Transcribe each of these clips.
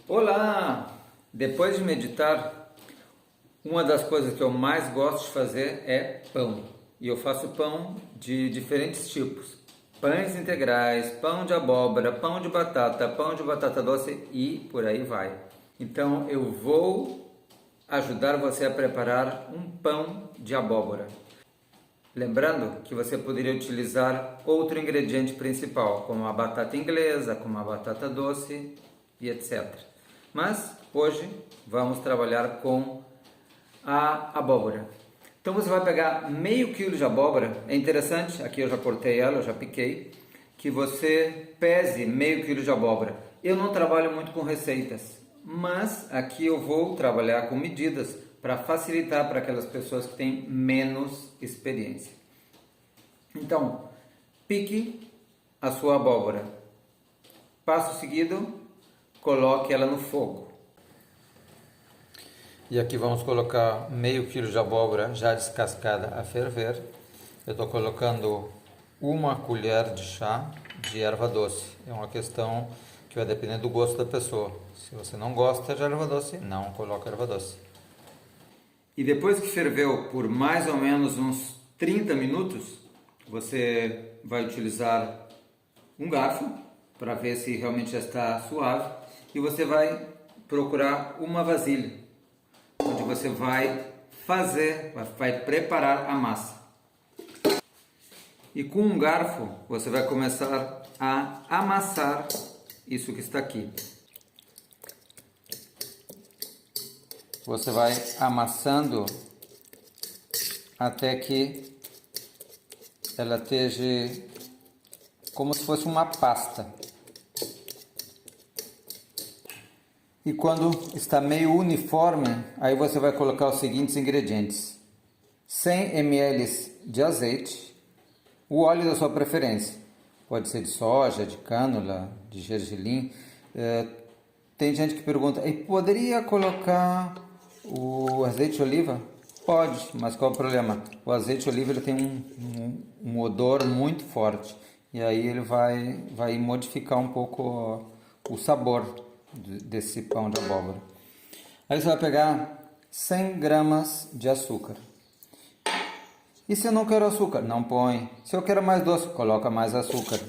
Olá! Depois de meditar, uma das coisas que eu mais gosto de fazer é pão. E eu faço pão de diferentes tipos. Pães integrais, pão de abóbora, pão de batata doce e por aí vai. Então eu vou ajudar você a preparar um pão de abóbora. Lembrando que você poderia utilizar outro ingrediente principal, como a batata inglesa, como a batata doce e etc. Mas hoje vamos trabalhar com a abóbora. Então você vai pegar meio quilo de abóbora. É interessante, aqui eu já cortei ela, eu já piquei, que você pese meio quilo de abóbora. Eu não trabalho muito com receitas, mas aqui eu vou trabalhar com medidas para facilitar para aquelas pessoas que têm menos experiência. Então, pique a sua abóbora. Passo seguido, coloque ela no fogo. E aqui vamos colocar meio quilo de abóbora já descascada a ferver. Eu estou colocando uma colher de chá de erva doce. É uma questão que vai depender do gosto da pessoa. Se você não gosta de erva doce, não coloque erva doce. E depois que ferveu por mais ou menos uns 30 minutos, você vai utilizar um garfo para ver se realmente já está suave e você vai procurar uma vasilha onde você vai preparar a massa. E com um garfo você vai começar a amassar isso que está aqui. Você vai amassando até que ela esteja como se fosse uma pasta. E quando está meio uniforme, aí você vai colocar os seguintes ingredientes: 100 ml de azeite, o óleo da sua preferência. Pode ser de soja, de cânula, de gergelim. Tem gente que pergunta, e poderia colocar o azeite de oliva? Pode, mas qual é o problema? O azeite de oliva ele tem um odor muito forte e aí ele vai modificar um pouco o sabor desse pão de abóbora. Aí você vai pegar 100 gramas de açúcar. E se eu não quero açúcar? Não põe. Se eu quero mais doce, coloca mais açúcar.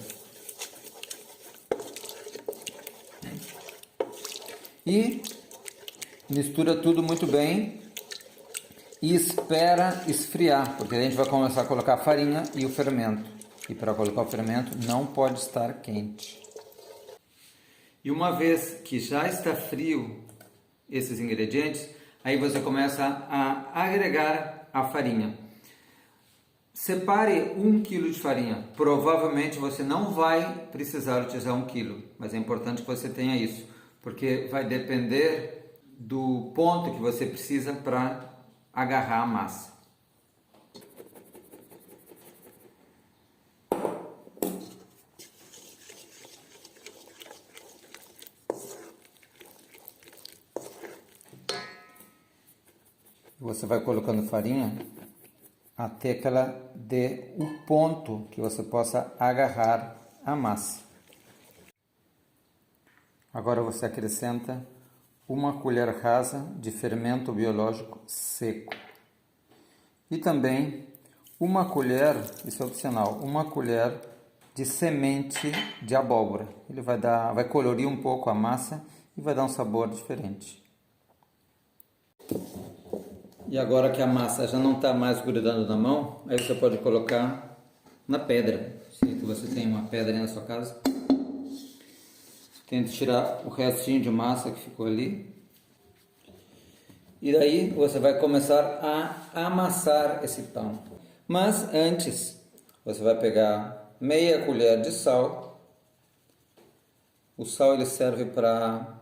E mistura tudo muito bem e espera esfriar, porque a gente vai começar a colocar a farinha e o fermento. E para colocar o fermento não pode estar quente. E uma vez que já está frio esses ingredientes, aí você começa a agregar a farinha. Separe 1 kg de farinha. Provavelmente você não vai precisar utilizar 1 kg, mas é importante que você tenha isso, porque vai depender do ponto que você precisa para agarrar a massa. Você vai colocando farinha até que ela dê o ponto que você possa agarrar a massa. Agora você acrescenta uma colher rasa de fermento biológico seco e também uma colher, isso é opcional, uma colher de semente de abóbora. Ele vai colorir um pouco a massa e vai dar um sabor diferente. E agora que a massa já não está mais grudando na mão, aí você pode colocar na pedra. Se você tem uma pedra aí na sua casa, tente tirar o restinho de massa que ficou ali. E daí você vai começar a amassar esse pão. Mas antes, você vai pegar meia colher de sal. O sal ele serve para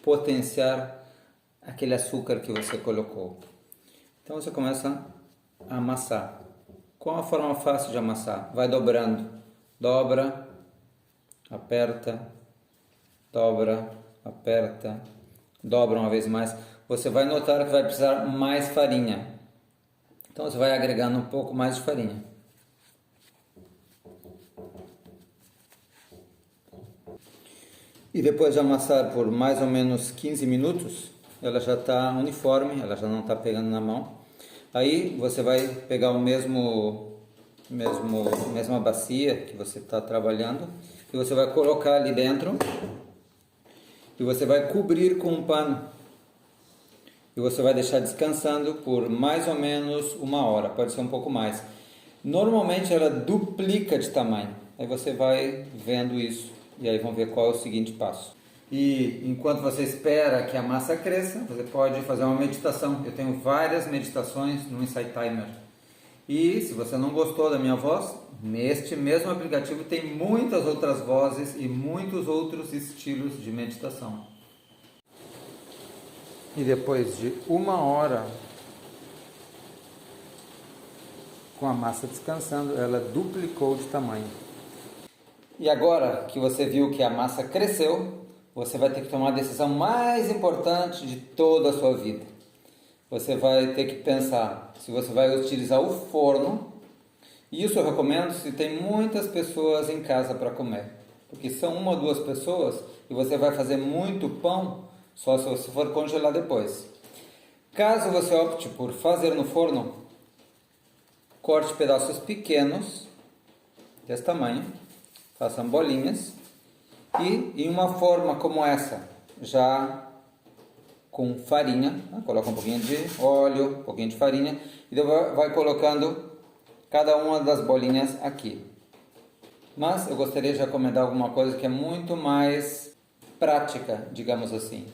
potenciar aquele açúcar que você colocou. Então você começa a amassar. Qual a forma fácil de amassar? Vai dobrando. Dobra, aperta, dobra, aperta, dobra uma vez mais. Você vai notar que vai precisar mais farinha. Então você vai agregando um pouco mais de farinha. E depois de amassar por mais ou menos 15 minutos, ela já está uniforme, ela já não está pegando na mão. Aí você vai pegar mesma bacia que você está trabalhando e você vai colocar ali dentro e você vai cobrir com um pano e você vai deixar descansando por mais ou menos 1 hora, pode ser um pouco mais. Normalmente ela duplica de tamanho, aí você vai vendo isso e aí vamos ver qual é o seguinte passo. E enquanto você espera que a massa cresça, você pode fazer uma meditação. Eu tenho várias meditações no Insight Timer. E se você não gostou da minha voz, neste mesmo aplicativo tem muitas outras vozes e muitos outros estilos de meditação. E depois de 1 hora com a massa descansando, ela duplicou de tamanho. E agora que você viu que a massa cresceu, você vai ter que tomar a decisão mais importante de toda a sua vida. Você vai ter que pensar se você vai utilizar o forno. E isso eu recomendo se tem muitas pessoas em casa para comer. Porque são 1 ou 2 pessoas e você vai fazer muito pão só se você for congelar depois. Caso você opte por fazer no forno, corte pedaços pequenos, desse tamanho, façam bolinhas e em uma forma como essa, já com farinha, coloca um pouquinho de óleo, um pouquinho de farinha e depois vai colocando cada uma das bolinhas aqui. Mas eu gostaria de recomendar alguma coisa que é muito mais prática, digamos assim,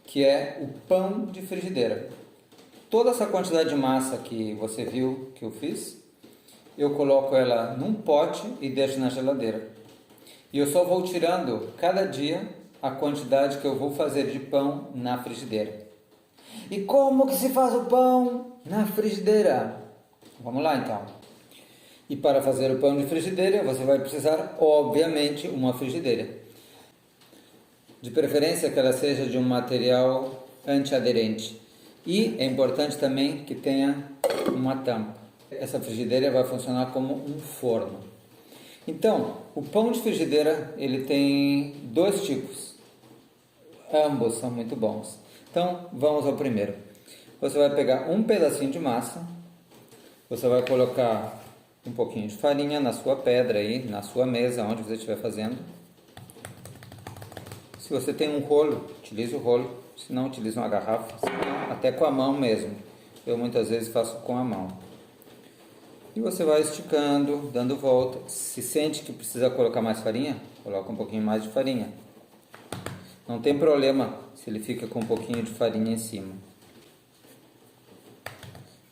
que é o pão de frigideira. Toda essa quantidade de massa que você viu que eu fiz, eu coloco ela num pote e deixo na geladeira. E eu só vou tirando cada dia a quantidade que eu vou fazer de pão na frigideira. E como que se faz o pão na frigideira? Vamos lá então. E para fazer o pão de frigideira, você vai precisar, obviamente, uma frigideira. De preferência que ela seja de um material antiaderente. E é importante também que tenha uma tampa. Essa frigideira vai funcionar como um forno. Então, o pão de frigideira, ele tem 2 tipos. Ambos são muito bons. Então, vamos ao primeiro. Você vai pegar um pedacinho de massa, você vai colocar um pouquinho de farinha na sua pedra aí, na sua mesa, onde você estiver fazendo. Se você tem um rolo, utilize o rolo, se não, utilize uma garrafa, até com a mão mesmo. Eu muitas vezes faço com a mão. E você vai esticando, dando volta. Se sente que precisa colocar mais farinha, coloca um pouquinho mais de farinha. Não tem problema se ele fica com um pouquinho de farinha em cima.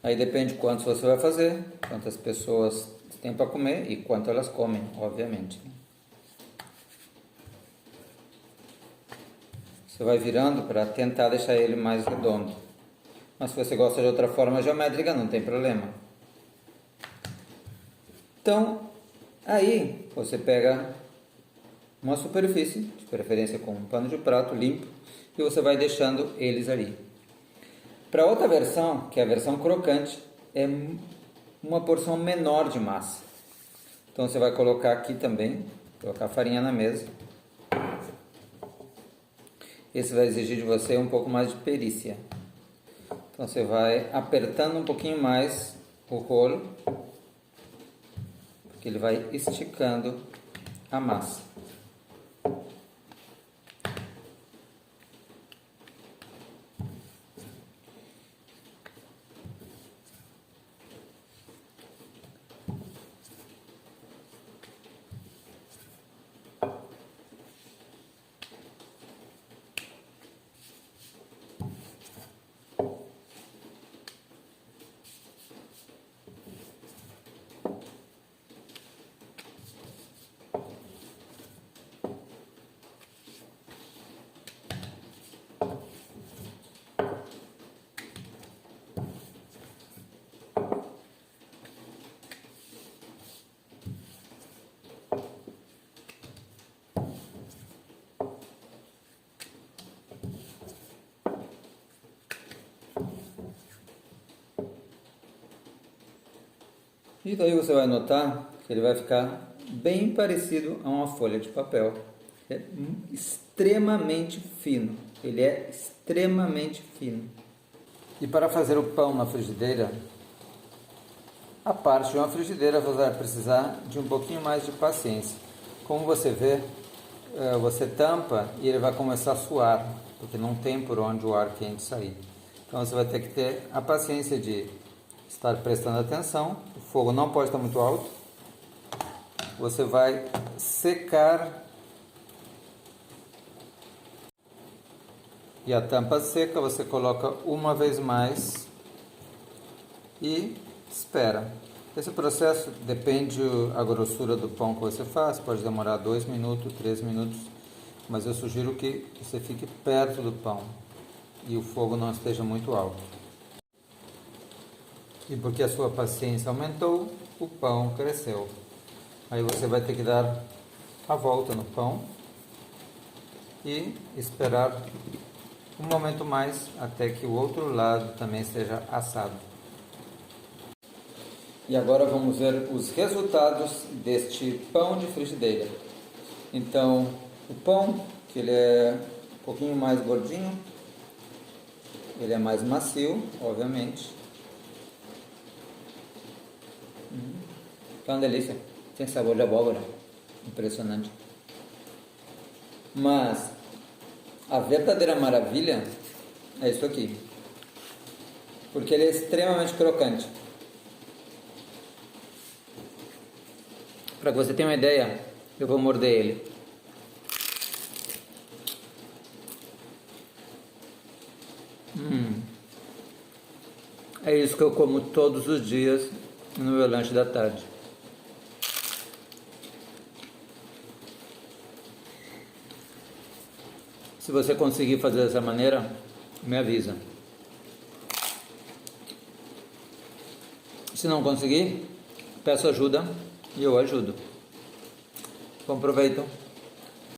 Aí depende de quantos você vai fazer, quantas pessoas tem para comer e quanto elas comem, obviamente. Você vai virando para tentar deixar ele mais redondo. Mas se você gosta de outra forma geométrica, não tem problema. Então, aí você pega uma superfície, de preferência com um pano de prato limpo, e você vai deixando eles ali. Para outra versão, que é a versão crocante, é uma porção menor de massa. Então você vai colocar aqui também, colocar a farinha na mesa. Esse vai exigir de você um pouco mais de perícia. Então você vai apertando um pouquinho mais o rolo, porque ele vai esticando a massa. E daí você vai notar que ele vai ficar bem parecido a uma folha de papel. É extremamente fino. Ele é extremamente fino. E para fazer o pão na frigideira, a parte de uma frigideira você vai precisar de um pouquinho mais de paciência. Como você vê, você tampa e ele vai começar a suar, porque não tem por onde o ar quente sair. Então você vai ter que ter a paciência de estar prestando atenção. O fogo não pode estar muito alto. Você vai secar e a tampa seca você coloca uma vez mais e espera. Esse processo depende da grossura do pão que você faz, pode demorar 2 minutos, 3 minutos, mas eu sugiro que você fique perto do pão e o fogo não esteja muito alto. E porque a sua paciência aumentou, o pão cresceu. Aí você vai ter que dar a volta no pão e esperar um momento mais até que o outro lado também esteja assado. E agora vamos ver os resultados deste pão de frigideira. Então, o pão, que ele é um pouquinho mais gordinho, ele é mais macio, obviamente. Tá uma delícia, tem sabor de abóbora, impressionante. Mas a verdadeira maravilha é isso aqui, porque ele é extremamente crocante. Para que você tenha uma ideia, eu vou morder ele. É isso que eu como todos os dias no meu lanche da tarde. Se você conseguir fazer dessa maneira, me avisa. Se não conseguir, peço ajuda e eu ajudo. Bom proveito!